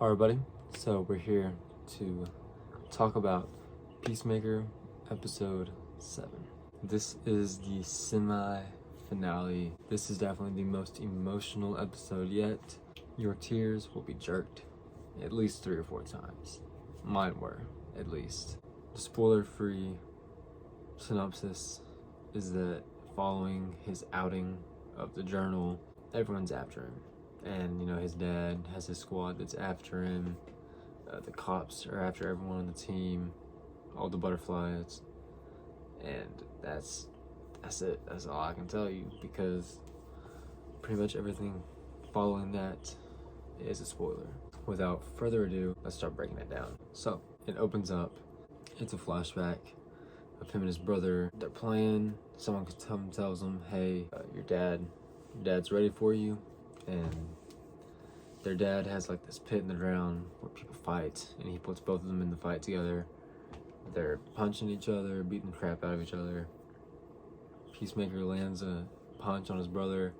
Alright, buddy, so we're here to talk about Peacemaker episode 7. This is the semi-finale. This is definitely the most emotional episode yet. Your tears will be jerked at least 3 or 4 times. Mine were, at least. The spoiler-free synopsis is that following his outing of the journal, everyone's after him. And, his dad has his squad that's after him. The cops are after everyone on the team. All the butterflies. And that's it. That's all I can tell you. Because pretty much everything following that is a spoiler. Without further ado, let's start breaking it down. So, it opens up. It's a flashback of him and his brother. They're playing. Someone tells them, hey, your dad's ready for you. And their dad has like this pit in the ground where people fight, and he puts both of them in the fight together. They're punching each other, beating the crap out of each other. Peacemaker lands a punch on his brother,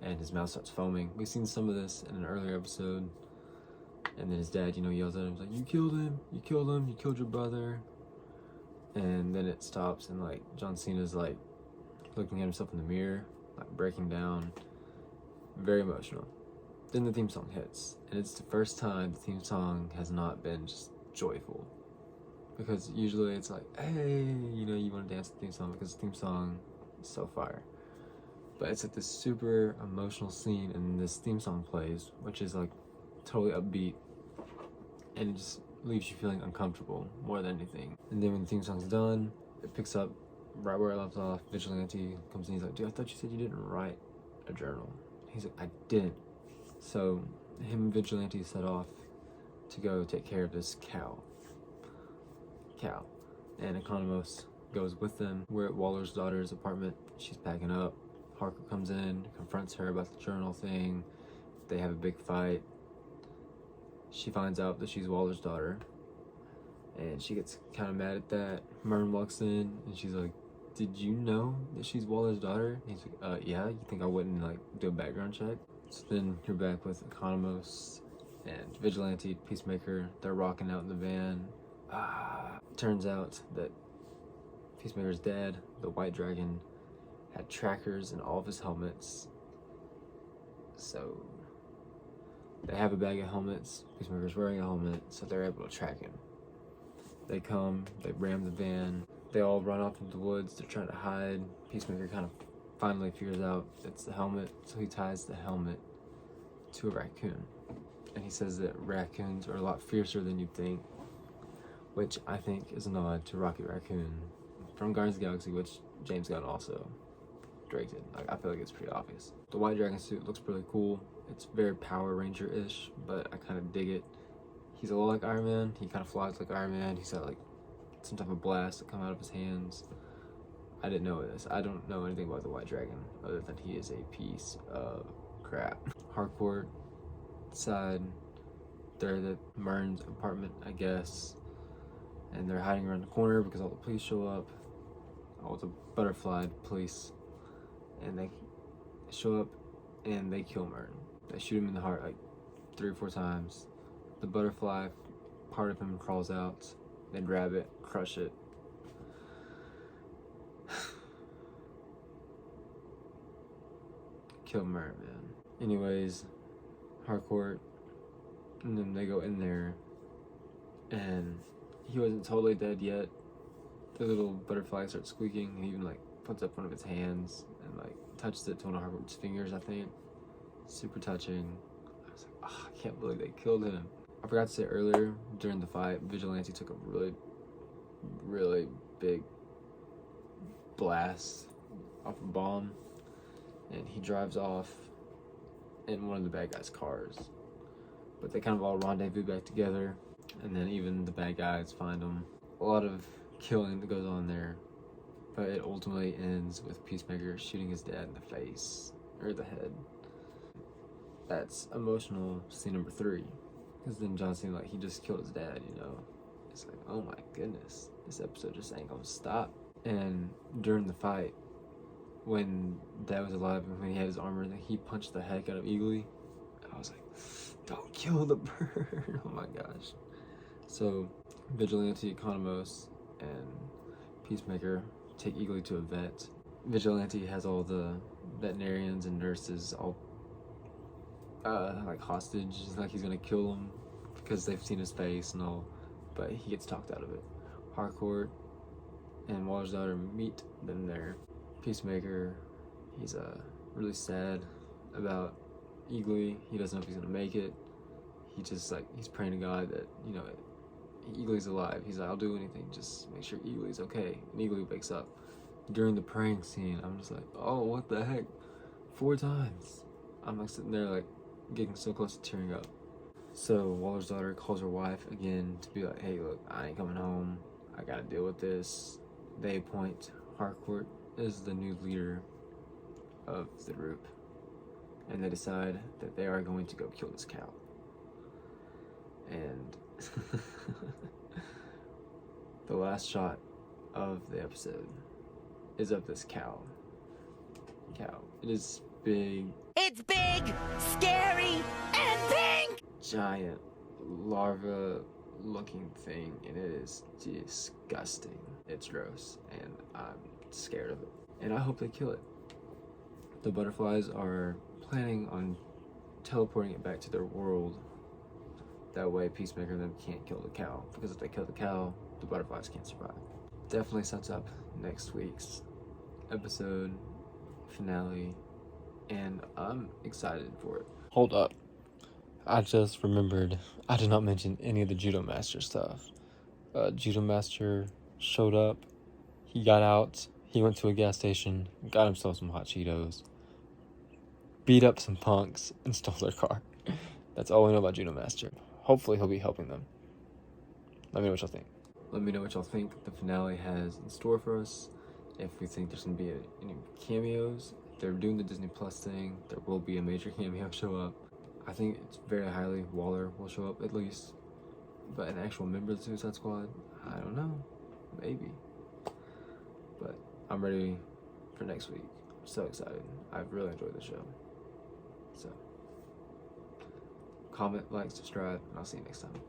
and his mouth starts foaming. We've seen some of this in an earlier episode. And then his dad, yells at him, he's like, you killed him, you killed your brother. And then it stops, and like John Cena's like looking at himself in the mirror, like breaking down. Very emotional. Then the theme song hits, and it's the first time the theme song has not been just joyful. Because usually it's like, hey, you want to dance to the theme song because the theme song is so fire. But it's like this super emotional scene, and this theme song plays, which is like totally upbeat, and it just leaves you feeling uncomfortable more than anything. And then when the theme song's done, it picks up right where it left off. Vigilante comes in, he's like, dude, I thought you said you didn't write a journal. He's like, I didn't. So him and Vigilante set off to go take care of this cow. And Economos goes with them. We're at Waller's daughter's apartment. She's packing up. Harker comes in, confronts her about the journal thing. They have a big fight. She finds out that she's Waller's daughter, and she gets kind of mad at that. Myrn walks in, and she's like, did you know that she's Waller's daughter? And he's like, yeah, you think I wouldn't do a background check? So then you're back with Economos and Vigilante, Peacemaker. They're rocking out in the van. Turns out that Peacemaker's dad, the White Dragon, had trackers in all of his helmets. So they have a bag of helmets. Peacemaker's wearing a helmet, so they're able to track him. They come, they ram the van. They all run off into the woods. They're trying to hide. Peacemaker kind of finally figures out it's the helmet, so he ties the helmet to a raccoon. And he says that raccoons are a lot fiercer than you'd think, which I think is a nod to Rocket Raccoon from Guardians of the Galaxy, which James Gunn also directed. I feel like it's pretty obvious. The White Dragon suit looks really cool. It's very Power Ranger-ish, but I kind of dig it. He's a lot like Iron Man. He kind of flies like Iron Man. He's got like some type of blast that come out of his hands. I didn't know this. I don't know anything about the White Dragon other than he is a piece of crap. Harcourt side, they're at Myrn's apartment, I guess, and they're hiding around the corner because all the police show up, all the butterfly police, and they show up and they kill Myrn. They shoot him in the heart like 3 or 4 times. The butterfly part of him crawls out. They grab it, crush it. Kill Myrn, man. Anyways, Harcourt, and then they go in there, and he wasn't totally dead yet. The little butterfly starts squeaking, and he even puts up one of its hands and touches it to one of Harcourt's fingers, I think. Super touching. I was like, oh, I can't believe they killed him. I forgot to say earlier, during the fight, Vigilante took a really, really big blast off a bomb, and he drives off in one of the bad guys' cars. But they kind of all rendezvous back together, and then even the bad guys find him. A lot of killing that goes on there, but it ultimately ends with Peacemaker shooting his dad in the face, or the head. That's emotional scene number 3. Because then John Cena, he just killed his dad, It's like, oh my goodness, this episode just ain't gonna stop. And during the fight, when Dad was alive and when he had his armor, he punched the heck out of Eagly. Oh, I was like, don't kill the bird. Oh my gosh. So Vigilante, Economos, and Peacemaker take Eagly to a vet. Vigilante has all the veterinarians and nurses all like hostage, like he's gonna kill them because they've seen his face and all, but he gets talked out of it. Harcourt and Waller's daughter meet them there. Peacemaker, he's really sad about Eagly. He doesn't know if he's gonna make it. He just he's praying to God that, you know, Eagly's alive. He's like, I'll do anything, just make sure Eagly's okay. And Eagly wakes up. During the praying scene, I'm just like, oh, what the heck? 4 times. I'm like sitting there like getting so close to tearing up. So Waller's daughter calls her wife again to be like, hey, look, I ain't coming home. I gotta deal with this. They appoint Harcourt as the new leader of the group. And they decide that they are going to go kill this cow. And the last shot of the episode is of this cow. It is big. It's big, scary, and pink! Giant larva looking thing, and it is disgusting. It's gross, and I'm scared of it. And I hope they kill it. The butterflies are planning on teleporting it back to their world. That way Peacemaker and them can't kill the cow, because if they kill the cow, the butterflies can't survive. Definitely sets up next week's episode finale, and I'm excited for it. Hold up. I just remembered I did not mention any of the Judo Master stuff. Judo Master showed up, he got out, he went to a gas station, got himself some hot Cheetos, beat up some punks, and stole their car. That's all we know about Judo Master. Hopefully he'll be helping them. Let me know what y'all think. Let me know what y'all think the finale has in store for us. If we think there's going to be any cameos. If they're doing the Disney Plus thing, there will be a major cameo show up. I think it's very highly Waller will show up at least. But an actual member of the Suicide Squad, I don't know. Maybe. But I'm ready for next week. I'm so excited. I've really enjoyed the show. So, comment, like, subscribe, and I'll see you next time.